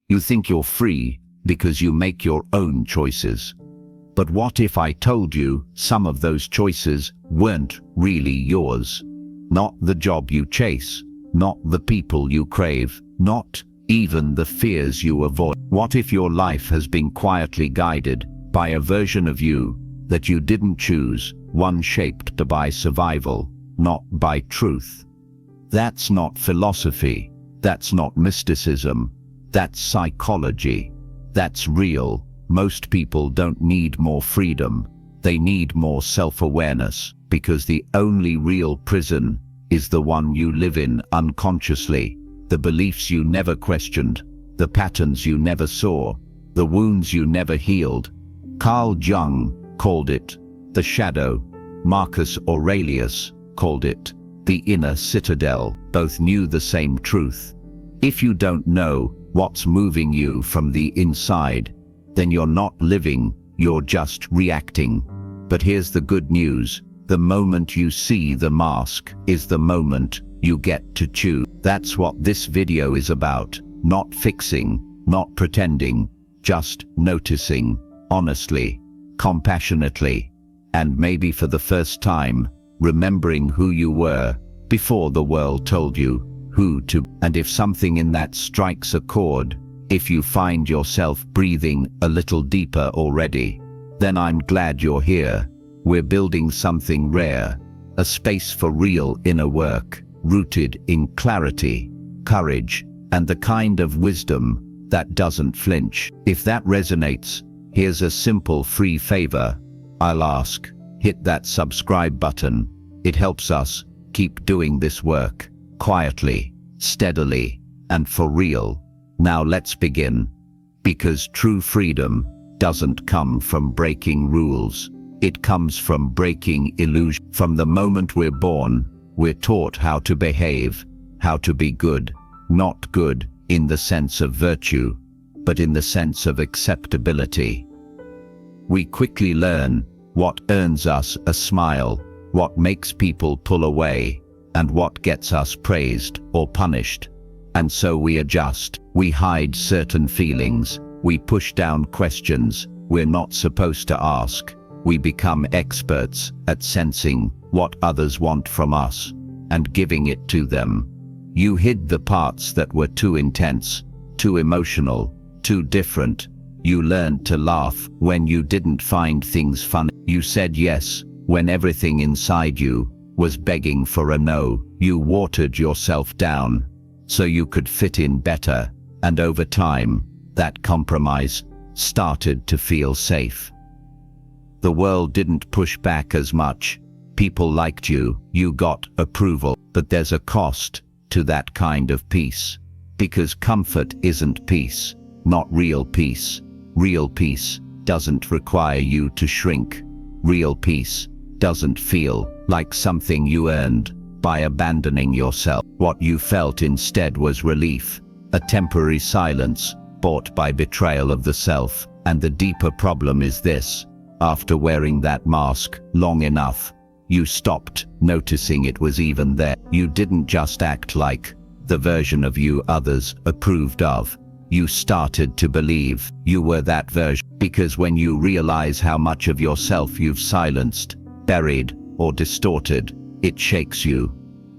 You think you're free because you make your own choices. But what if I told you some of those choices weren't really yours? Not the job you chase, not the people you crave, not even the fears you avoid. What if your life has been quietly guided by a version of you that you didn't choose, one shaped by survival, not by truth? That's not philosophy. That's not mysticism. That's psychology. That's real. Most people don't need more freedom. They need more self-awareness, because the only real prison is the one you live in unconsciously. The beliefs you never questioned, the patterns you never saw, the wounds you never healed. Carl Jung called it the shadow. Marcus Aurelius called it the inner citadel. Both knew the same truth. If you don't know what's moving you from the inside, then you're not living, you're just reacting. But here's the good news. The moment you see the mask is the moment you get to choose. That's what this video is about. Not fixing, not pretending, just noticing, honestly, compassionately, and maybe for the first time, remembering who you were before the world told you who to. And if something in that strikes a chord, if you find yourself breathing a little deeper already, then I'm glad you're here. We're building something rare, a space for real inner work, rooted in clarity, courage, and the kind of wisdom that doesn't flinch. If that resonates, here's a simple free favor I'll ask. Hit that subscribe button. It helps us keep doing this work, quietly, steadily, and for real. Now let's begin. Because true freedom doesn't come from breaking rules. It comes from breaking illusion. From the moment we're born, we're taught how to behave, how to be good. Not good in the sense of virtue, but in the sense of acceptability. We quickly learn what earns us a smile, what makes people pull away, and what gets us praised or punished. And so we adjust. We hide certain feelings. We push down questions we're not supposed to ask. We become experts at sensing what others want from us and giving it to them. You hid the parts that were too intense, too emotional, too different. You learned to laugh when you didn't find things funny. You said yes when everything inside you was begging for a no. You watered yourself down so you could fit in better, and over time, that compromise started to feel safe. The world didn't push back as much. People liked you, you got approval. But there's a cost to that kind of peace. Because comfort isn't peace, not real peace. Real peace doesn't require you to shrink. Real peace doesn't feel like something you earned by abandoning yourself. What you felt instead was relief, a temporary silence bought by betrayal of the self. And the deeper problem is this: after wearing that mask long enough, you stopped noticing it was even there. You didn't just act like the version of you others approved of. You started to believe you were that version. Because when you realize how much of yourself you've silenced, buried, or distorted, it shakes you.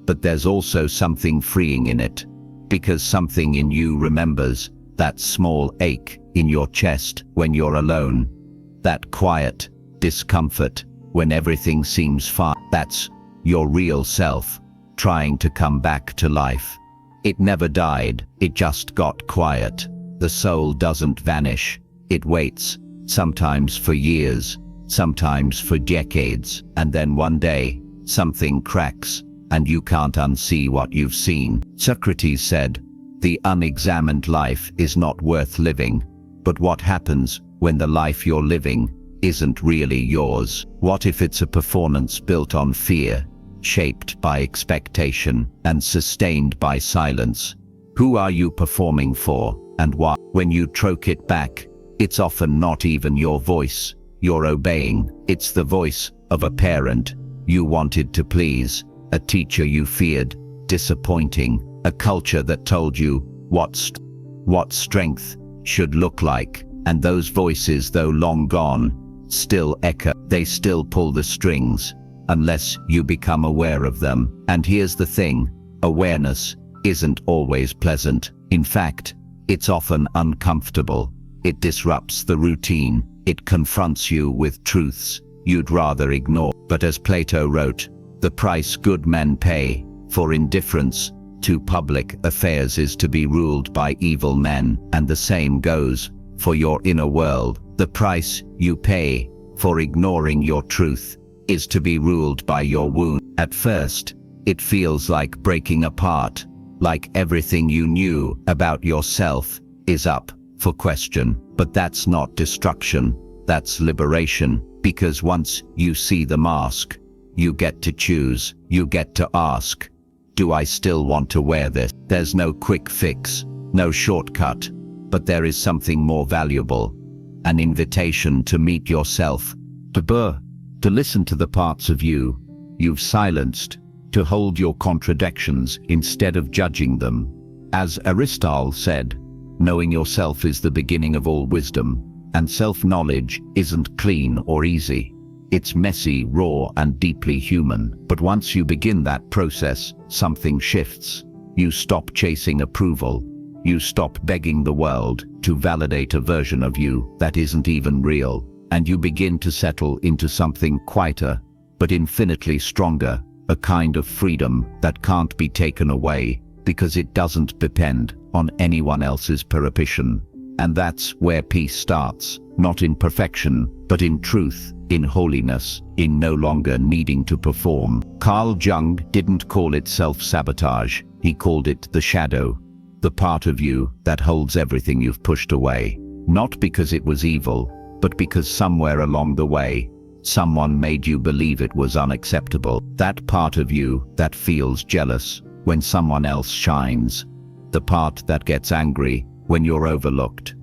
But there's also something freeing in it. Because something in you remembers that small ache in your chest when you're alone. That quiet discomfort when everything seems fine. That's your real self trying to come back to life. It never died, it just got quiet. The soul doesn't vanish, it waits, sometimes for years, sometimes for decades, and then one day, something cracks, and you can't unsee what you've seen. Socrates said, "The unexamined life is not worth living." But what happens when the life you're living isn't really yours? What if it's a performance built on fear, shaped by expectation, and sustained by silence? Who are you performing for, and why? When you troke it back, it's often not even your voice you're obeying. It's the voice of a parent you wanted to please, a teacher you feared disappointing, a culture that told you what's what strength should look like, and those voices, though long gone, still echo. They still pull the strings, unless you become aware of them. And here's the thing, awareness isn't always pleasant. In fact, it's often uncomfortable. It disrupts the routine. It confronts you with truths you'd rather ignore. But as Plato wrote, the price good men pay for indifference to public affairs is to be ruled by evil men, and the same goes for your inner world. The price you pay for ignoring your truth is to be ruled by your wound. At first, it feels like breaking apart, like everything you knew about yourself is up for question. But that's not destruction, that's liberation, because once you see the mask, you get to choose. You get to ask, do I still want to wear this? There's no quick fix, no shortcut, but there is something more valuable, an invitation to meet yourself, to listen to the parts of you you've silenced, to hold your contradictions instead of judging them. As Aristotle said, knowing yourself is the beginning of all wisdom, and self-knowledge isn't clean or easy. It's messy, raw, and deeply human. But once you begin that process, something shifts. You stop chasing approval. You stop begging the world to validate a version of you that isn't even real. And you begin to settle into something quieter, but infinitely stronger, a kind of freedom that can't be taken away, because it doesn't depend on anyone else's perception. And that's where peace starts, not in perfection, but in truth, in holiness, in no longer needing to perform. Carl Jung didn't call it self-sabotage, he called it the shadow, the part of you that holds everything you've pushed away. Not because it was evil, but because somewhere along the way, someone made you believe it was unacceptable. That part of you that feels jealous when someone else shines, the part that gets angry when you're overlooked,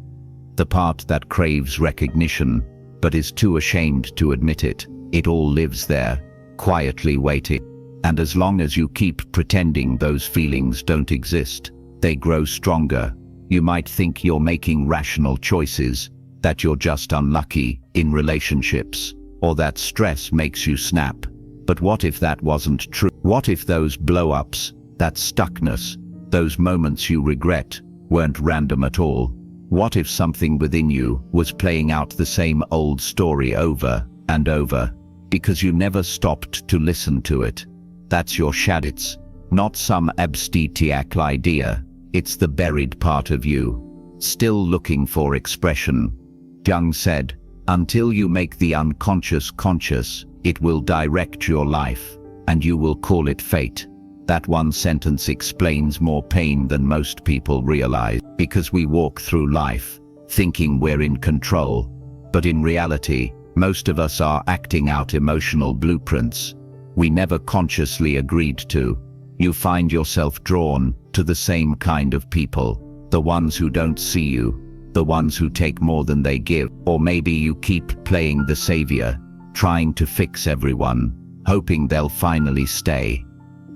the part that craves recognition but is too ashamed to admit it. It all lives there, quietly waiting. And as long as you keep pretending those feelings don't exist, they grow stronger. You might think you're making rational choices, that you're just unlucky in relationships, or that stress makes you snap. But what if that wasn't true? What if those blow-ups, that stuckness, those moments you regret, weren't random at all? What if something within you was playing out the same old story over and over, because you never stopped to listen to it? That's your shadow. It's not some abstract idea. It's the buried part of you, still looking for expression. Jung said, until you make the unconscious conscious, it will direct your life, and you will call it fate. That one sentence explains more pain than most people realize, because we walk through life thinking we're in control, but in reality, most of us are acting out emotional blueprints we never consciously agreed to. You find yourself drawn to the same kind of people, the ones who don't see you, the ones who take more than they give. Or maybe you keep playing the savior, trying to fix everyone, hoping they'll finally stay.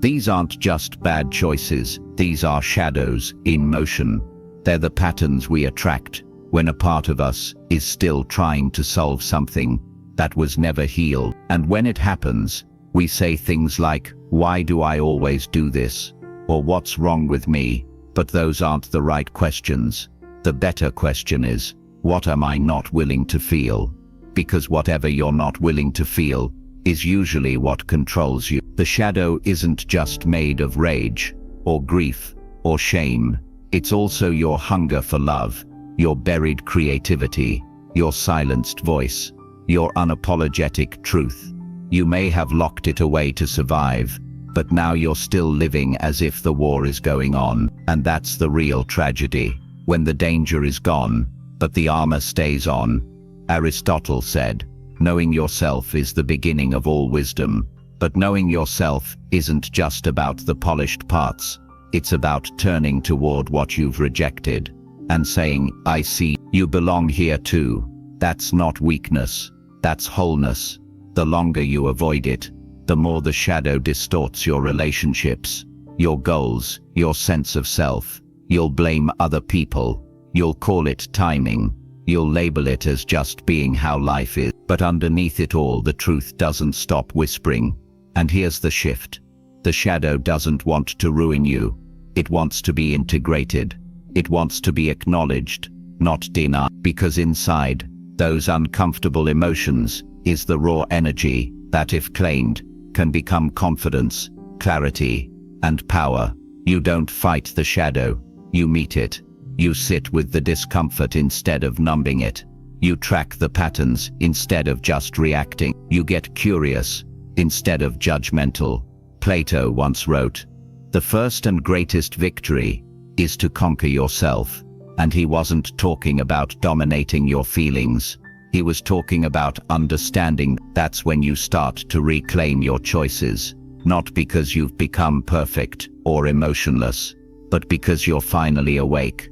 These aren't just bad choices, these are shadows in motion. They're the patterns we attract when a part of us is still trying to solve something that was never healed. And when it happens, we say things like, why do I always do this? Or what's wrong with me? But those aren't the right questions. The better question is, what am I not willing to feel? Because whatever you're not willing to feel is usually what controls you. The shadow isn't just made of rage, or grief, or shame. It's also your hunger for love, your buried creativity, your silenced voice, your unapologetic truth. You may have locked it away to survive, but now you're still living as if the war is going on. And that's the real tragedy, when the danger is gone, but the armor stays on. Aristotle said, knowing yourself is the beginning of all wisdom. But knowing yourself isn't just about the polished parts. It's about turning toward what you've rejected and saying, I see, you belong here too. That's not weakness, that's wholeness. The longer you avoid it, the more the shadow distorts your relationships, your goals, your sense of self. You'll blame other people. You'll call it timing. You'll label it as just being how life is. But underneath it all, the truth doesn't stop whispering. And here's the shift. The shadow doesn't want to ruin you. It wants to be integrated. It wants to be acknowledged, not denied. Because inside those uncomfortable emotions is the raw energy that, if claimed, can become confidence, clarity, and power. You don't fight the shadow. You meet it. You sit with the discomfort instead of numbing it. You track the patterns instead of just reacting. You get curious instead of judgmental. Plato once wrote, "The first and greatest victory is to conquer yourself." And he wasn't talking about dominating your feelings. He was talking about understanding. That's when you start to reclaim your choices, not because you've become perfect or emotionless, but because you're finally awake.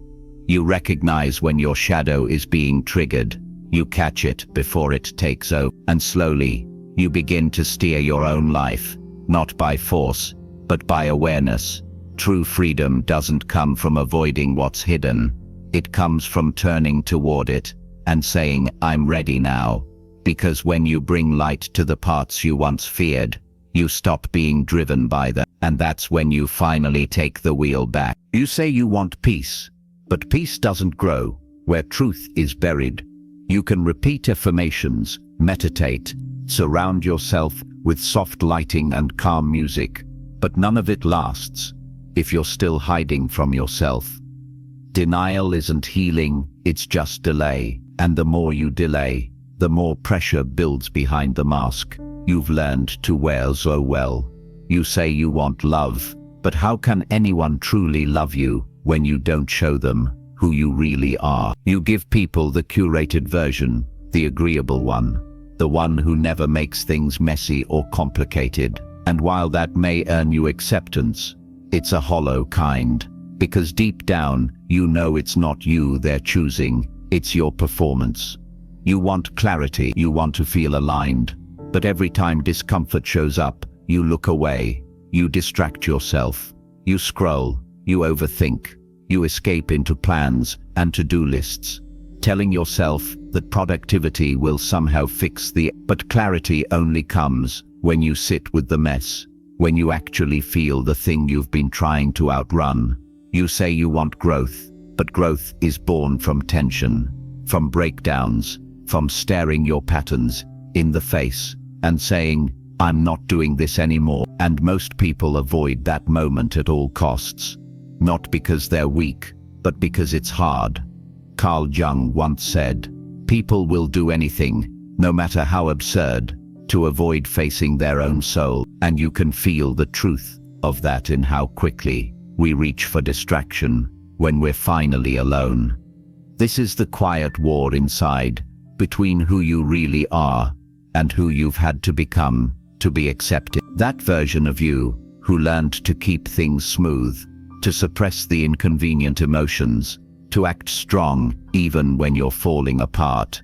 You recognize when your shadow is being triggered. You catch it before it takes over. And slowly, you begin to steer your own life, not by force, but by awareness. True freedom doesn't come from avoiding what's hidden. It comes from turning toward it and saying, "I'm ready now." Because when you bring light to the parts you once feared, you stop being driven by them. And that's when you finally take the wheel back. You say you want peace, but peace doesn't grow where truth is buried. You can repeat affirmations, meditate, surround yourself with soft lighting and calm music, but none of it lasts if you're still hiding from yourself. Denial isn't healing, it's just delay. And the more you delay, the more pressure builds behind the mask you've learned to wear so well. You say you want love, but how can anyone truly love you when you don't show them who you really are? You give people the curated version, the agreeable one, the one who never makes things messy or complicated. And while that may earn you acceptance, it's a hollow kind, because deep down, you know it's not you they're choosing, it's your performance. You want clarity, you want to feel aligned, but every time discomfort shows up, you look away, you distract yourself, you scroll, you overthink, you escape into plans and to-do lists, telling yourself that productivity will somehow fix the... But clarity only comes when you sit with the mess, when you actually feel the thing you've been trying to outrun. You say you want growth, but growth is born from tension, from breakdowns, from staring your patterns in the face and saying, "I'm not doing this anymore." And most people avoid that moment at all costs, not because they're weak, but because it's hard. Carl Jung once said, "People will do anything, no matter how absurd, to avoid facing their own soul." And you can feel the truth of that in how quickly we reach for distraction when we're finally alone. This is the quiet war inside, between who you really are and who you've had to become to be accepted. That version of you who learned to keep things smooth, to suppress the inconvenient emotions, to act strong even when you're falling apart.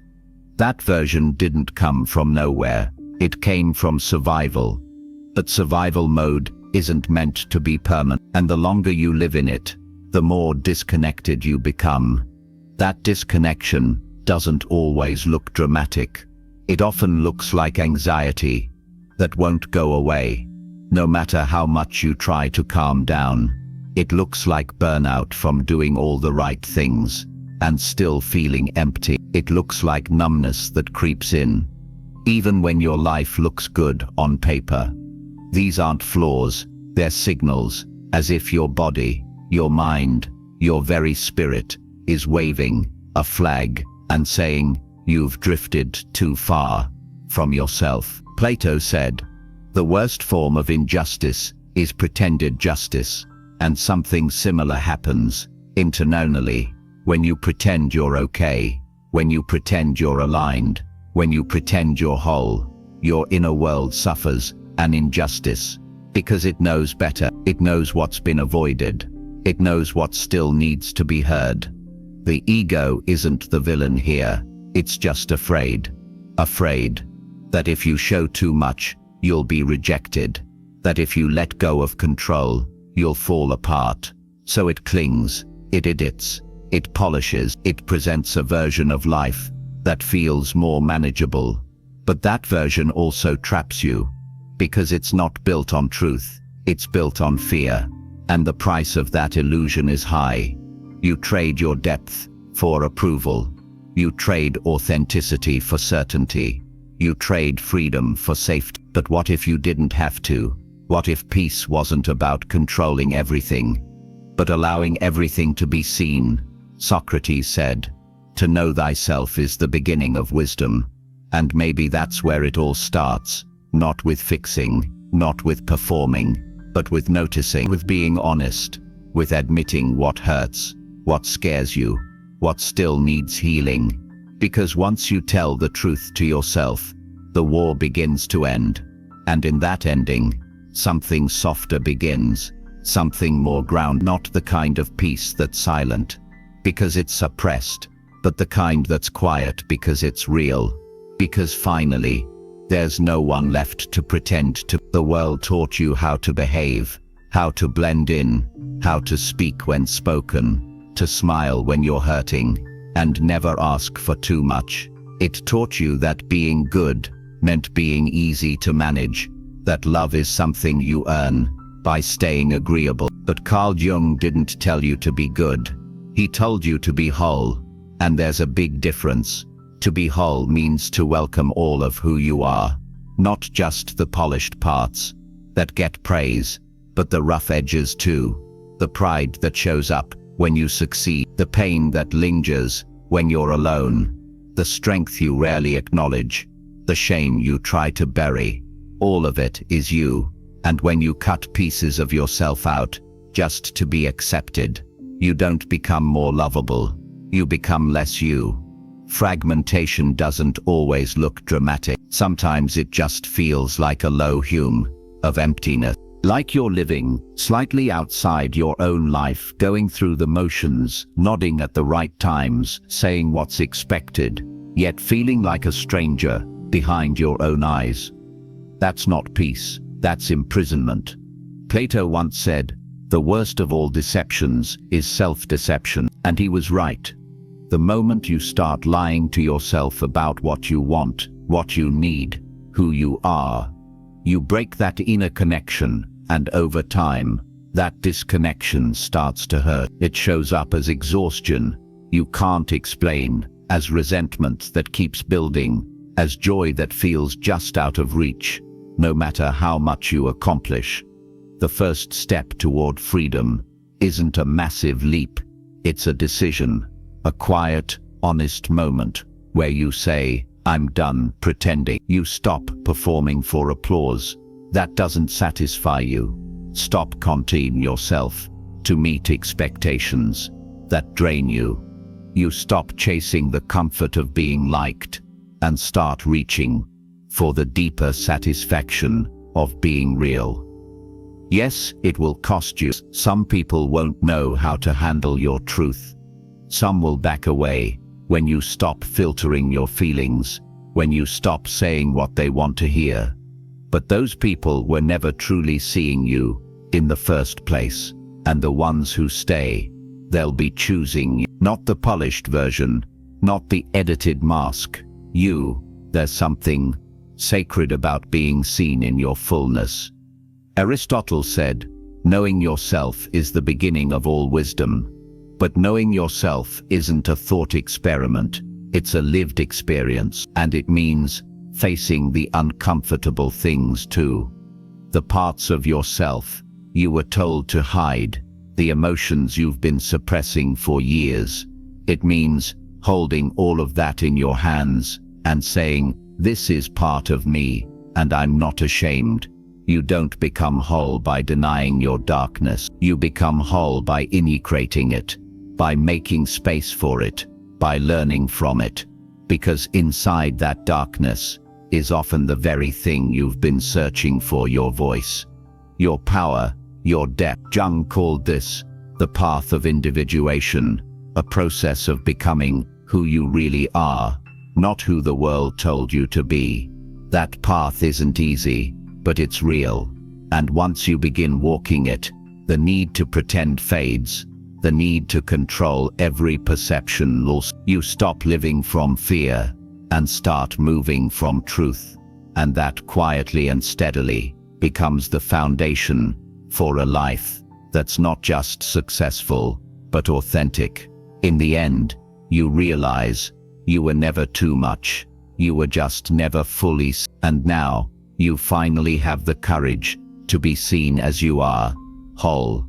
That version didn't come from nowhere. It came from survival. But survival mode isn't meant to be permanent, and the longer you live in it, the more disconnected you become. That disconnection doesn't always look dramatic. It often looks like anxiety that won't go away, no matter how much you try to calm down. It looks like burnout from doing all the right things and still feeling empty. It looks like numbness that creeps in, even when your life looks good on paper. These aren't flaws, they're signals, as if your body, your mind, your very spirit is waving a flag and saying, "You've drifted too far from yourself." Plato said, "The worst form of injustice is pretended justice," and something similar happens internally when you pretend you're okay, when you pretend you're aligned, when you pretend you're whole. Your inner world suffers an injustice because it knows better. It knows what's been avoided. It knows what still needs to be heard. The ego isn't the villain here. It's just afraid. Afraid that if you show too much, you'll be rejected. That if you let go of control, you'll fall apart. So it clings. It edits, it polishes, it presents a version of life that feels more manageable. But that version also traps you, because it's not built on truth, it's built on fear. And the price of that illusion is high. You trade your depth for approval. You trade authenticity for certainty. You trade freedom for safety. But what if you didn't have to? What if peace wasn't about controlling everything, but allowing everything to be seen? Socrates said, "To know thyself is the beginning of wisdom." And maybe that's where it all starts, not with fixing, not with performing, but with noticing, with being honest, with admitting what hurts, what scares you, what still needs healing. Because once you tell the truth to yourself, the war begins to end. And in that ending, something softer begins, something more grounded, not the kind of peace that's silent, because it's suppressed, but the kind that's quiet because it's real. Because finally, there's no one left to pretend to. The world taught you how to behave, how to blend in, how to speak when spoken, to smile when you're hurting, and never ask for too much. It taught you that being good meant being easy to manage, that love is something you earn by staying agreeable. But Carl Jung didn't tell you to be good. He told you to be whole. And there's a big difference. To be whole means to welcome all of who you are, not just the polished parts that get praise, but the rough edges too. The pride that shows up when you succeed, the pain that lingers when you're alone, the strength you rarely acknowledge, the shame you try to bury. All of it is you. And when you cut pieces of yourself out just to be accepted, you don't become more lovable, you become less you. Fragmentation doesn't always look dramatic. Sometimes it just feels like a low hum of emptiness. Like you're living slightly outside your own life, going through the motions, nodding at the right times, saying what's expected, yet feeling like a stranger behind your own eyes. That's not peace, that's imprisonment. Plato once said, "The worst of all deceptions is self-deception," and he was right. The moment you start lying to yourself about what you want, what you need, who you are, you break that inner connection, and over time, that disconnection starts to hurt. It shows up as exhaustion you can't explain, as resentment that keeps building, as joy that feels just out of reach, no matter how much you accomplish. The first step toward freedom isn't a massive leap, it's a decision, a quiet, honest moment where you say, "I'm done pretending." You stop performing for applause that doesn't satisfy you. Stop containing yourself to meet expectations that drain you. You stop chasing the comfort of being liked and start reaching for the deeper satisfaction of being real. Yes, it will cost you. Some people won't know how to handle your truth. Some will back away when you stop filtering your feelings, when you stop saying what they want to hear. But those people were never truly seeing you in the first place. And the ones who stay, they'll be choosing you, not the polished version, not the edited mask. You. There's something sacred about being seen in your fullness. Aristotle said, "Knowing yourself is the beginning of all wisdom." But knowing yourself isn't a thought experiment, it's a lived experience, and it means facing the uncomfortable things too. The parts of yourself you were told to hide, the emotions you've been suppressing for years. It means holding all of that in your hands and saying, "This is part of me, and I'm not ashamed." You don't become whole by denying your darkness. You become whole by integrating it, by making space for it, by learning from it. Because inside that darkness is often the very thing you've been searching for: your voice, your power, your depth. Jung called this the path of individuation, a process of becoming who you really are, not who the world told you to be. That path isn't easy, but it's real. And once you begin walking it, the need to pretend fades. the need to control every perception loss. You stop living from fear and start moving from truth, and that quietly and steadily becomes the foundation for a life that's not just successful, but authentic. In the end, you realize you were never too much, you were just never fully, and now you finally have the courage to be seen as you are, whole.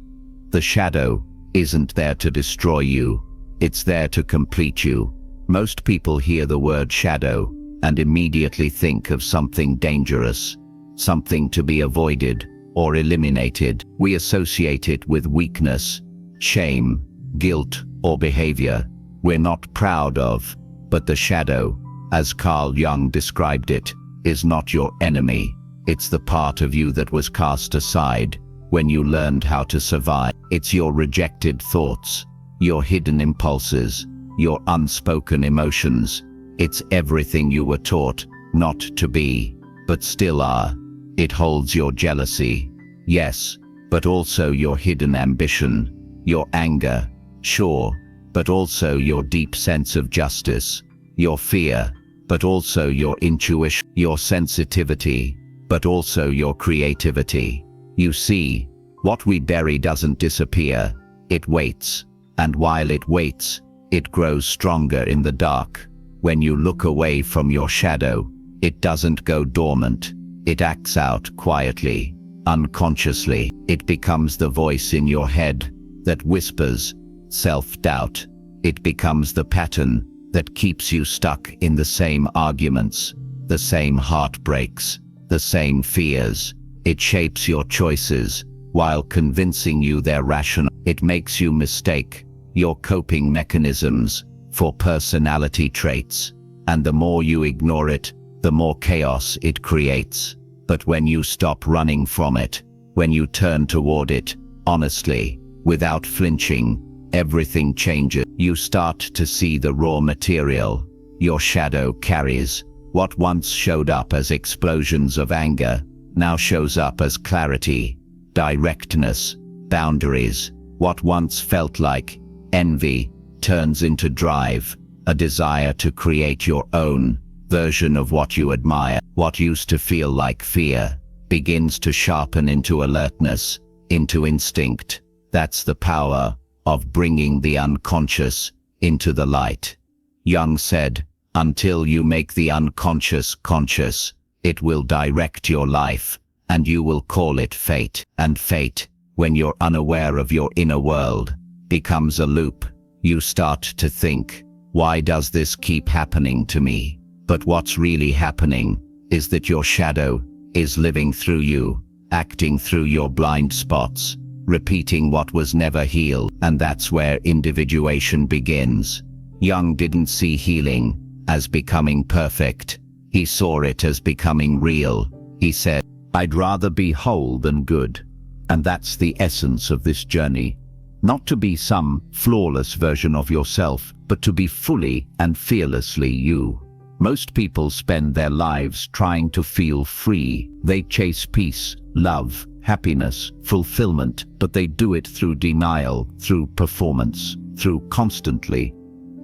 The shadow isn't there to destroy you, it's there to complete you. Most people hear the word shadow and immediately think of something dangerous, something to be avoided or eliminated. We associate it with weakness, shame, guilt, or behavior we're not proud of. But the shadow, as Carl Jung described it, is not your enemy. It's the part of you that was cast aside when you learned how to survive. It's your rejected thoughts, your hidden impulses, your unspoken emotions. It's everything you were taught not to be, but still are. It holds your jealousy, yes, but also your hidden ambition, your anger, sure, but also your deep sense of justice, your fear, but also your intuition, your sensitivity, but also your creativity. You see, what we bury doesn't disappear, it waits, and while it waits, it grows stronger in the dark. When you look away from your shadow, it doesn't go dormant, it acts out quietly, unconsciously. It becomes the voice in your head that whispers self-doubt. It becomes the pattern that keeps you stuck in the same arguments, the same heartbreaks, the same fears. It shapes your choices while convincing you they're rational. It makes you mistake your coping mechanisms for personality traits, and the more you ignore it, the more chaos it creates. But when you stop running from it, when you turn toward it, honestly, without flinching, everything changes. You start to see the raw material your shadow carries. What once showed up as explosions of anger now shows up as clarity, directness, boundaries. What once felt like envy turns into drive, a desire to create your own version of what you admire. What used to feel like fear begins to sharpen into alertness, into instinct. That's the power of bringing the unconscious into the light. Jung said, until you make the unconscious conscious, it will direct your life, and you will call it fate. And fate, when you're unaware of your inner world, becomes a loop. You start to think, why does this keep happening to me? But what's really happening is that your shadow is living through you, acting through your blind spots, repeating what was never healed. And that's where individuation begins. Jung didn't see healing as becoming perfect. He saw it as becoming real. He said, I'd rather be whole than good. And that's the essence of this journey. Not to be some flawless version of yourself, but to be fully and fearlessly you. Most people spend their lives trying to feel free. They chase peace, love, happiness, fulfillment, but they do it through denial, through performance, through constantly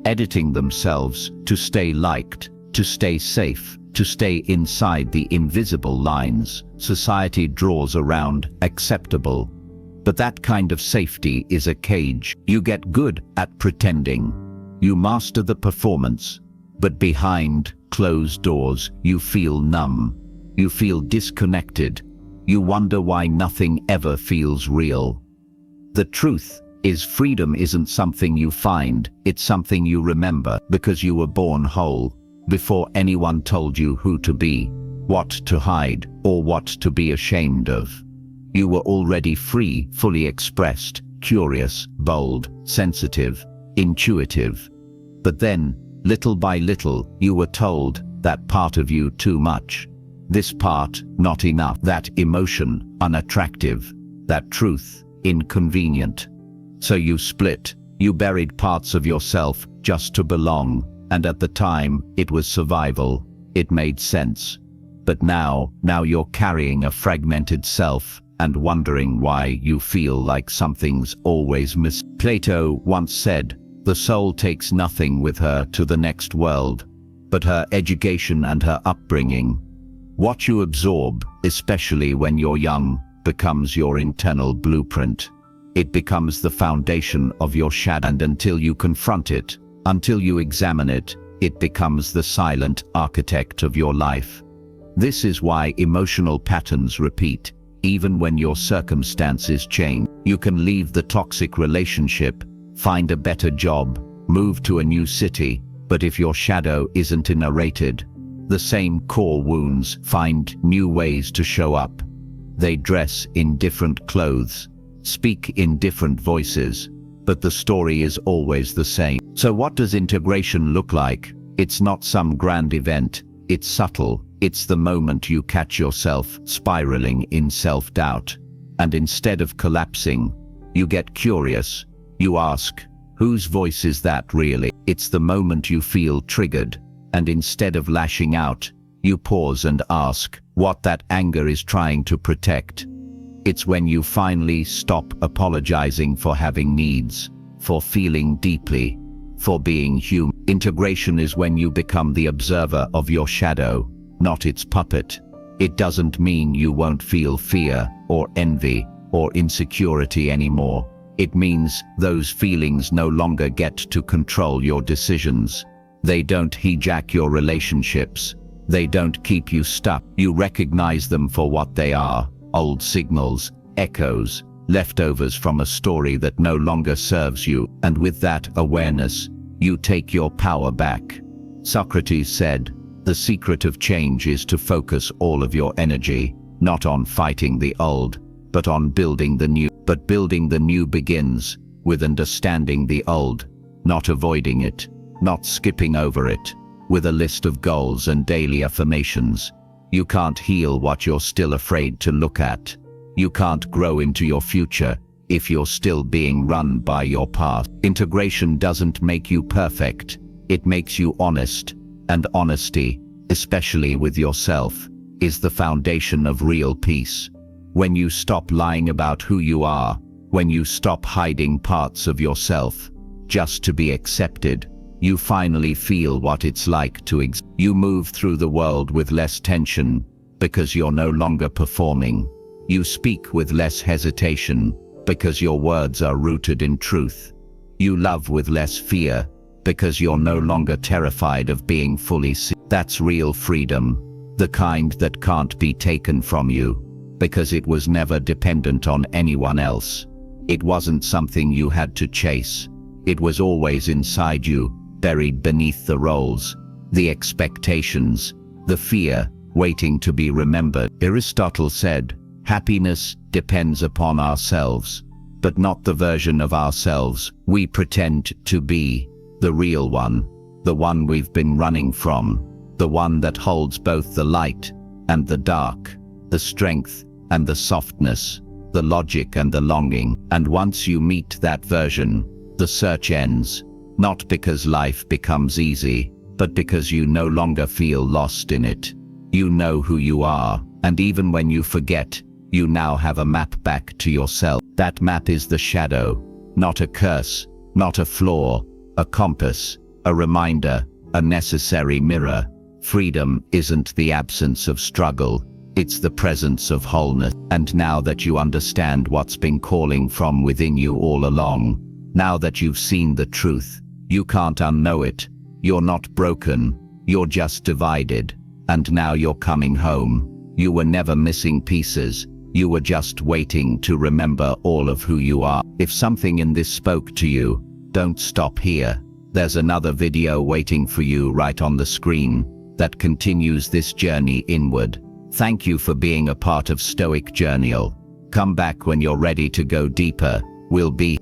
editing themselves to stay liked, to stay safe, to stay inside the invisible lines society draws around acceptable. But that kind of safety is a cage. You get good at pretending. You master the performance. But behind closed doors, you feel numb. You feel disconnected. You wonder why nothing ever feels real. The truth is, freedom isn't something you find, it's something you remember, because you were born whole, before anyone told you who to be, what to hide, or what to be ashamed of. You were already free, fully expressed, curious, bold, sensitive, intuitive. But then, little by little, you were told that part of you too much. This part, not enough. That emotion, unattractive. That truth, inconvenient. So you split. You buried parts of yourself just to belong. And at the time, it was survival. It made sense. But now you're carrying a fragmented self, and wondering why you feel like something's always missing. Plato once said, "The soul takes nothing with her to the next world, but her education and her upbringing." What you absorb, especially when you're young, becomes your internal blueprint. It becomes the foundation of your shadow, and until you confront it, until you examine it, it becomes the silent architect of your life. This is why emotional patterns repeat, even when your circumstances change. You can leave the toxic relationship, find a better job, move to a new city, but if your shadow isn't narrated, the same core wounds find new ways to show up. They dress in different clothes, speak in different voices, but the story is always the same. So what does integration look like? It's not some grand event, it's subtle. It's the moment you catch yourself spiraling in self-doubt, and instead of collapsing, you get curious. You ask, whose voice is that really? It's the moment you feel triggered, and instead of lashing out, you pause and ask what that anger is trying to protect. It's when you finally stop apologizing for having needs, for feeling deeply, for being human. Integration is when you become the observer of your shadow, not its puppet. It doesn't mean you won't feel fear or envy or insecurity anymore. It means those feelings no longer get to control your decisions. They don't hijack your relationships. They don't keep you stuck. You recognize them for what they are: old signals, echoes, leftovers from a story that no longer serves you. And with that awareness, you take your power back. Socrates said, "The secret of change is to focus all of your energy, not on fighting the old, but on building the new." But building the new begins with understanding the old, not avoiding it, not skipping over it, with a list of goals and daily affirmations. You can't heal what you're still afraid to look at. You can't grow into your future if you're still being run by your past. Integration doesn't make you perfect. It makes you honest. And honesty, especially with yourself, is the foundation of real peace. When you stop lying about who you are, when you stop hiding parts of yourself just to be accepted, you finally feel what it's like to exist. You move through the world with less tension because you're no longer performing. You speak with less hesitation because your words are rooted in truth. You love with less fear because you're no longer terrified of being fully seen. That's real freedom, the kind that can't be taken from you, because it was never dependent on anyone else. It wasn't something you had to chase. It was always inside you, buried beneath the roles, the expectations, the fear, waiting to be remembered. Aristotle said, "Happiness depends upon ourselves, but not the version of ourselves we pretend to be, the real one, the one we've been running from, the one that holds both the light and the dark, the strength and the softness, the logic and the longing." And once you meet that version, the search ends, not because life becomes easy, but because you no longer feel lost in it. You know who you are, and even when you forget, you now have a map back to yourself. That map is the shadow, not a curse, not a flaw, a compass, a reminder, a necessary mirror. Freedom isn't the absence of struggle, it's the presence of wholeness. And now that you understand what's been calling from within you all along, now that you've seen the truth, you can't unknow it. You're not broken, you're just divided. And now you're coming home. You were never missing pieces. You were just waiting to remember all of who you are. If something in this spoke to you, don't stop here. There's another video waiting for you right on the screen that continues this journey inward. Thank you for being a part of Stoic Journal. Come back when you're ready to go deeper. We'll be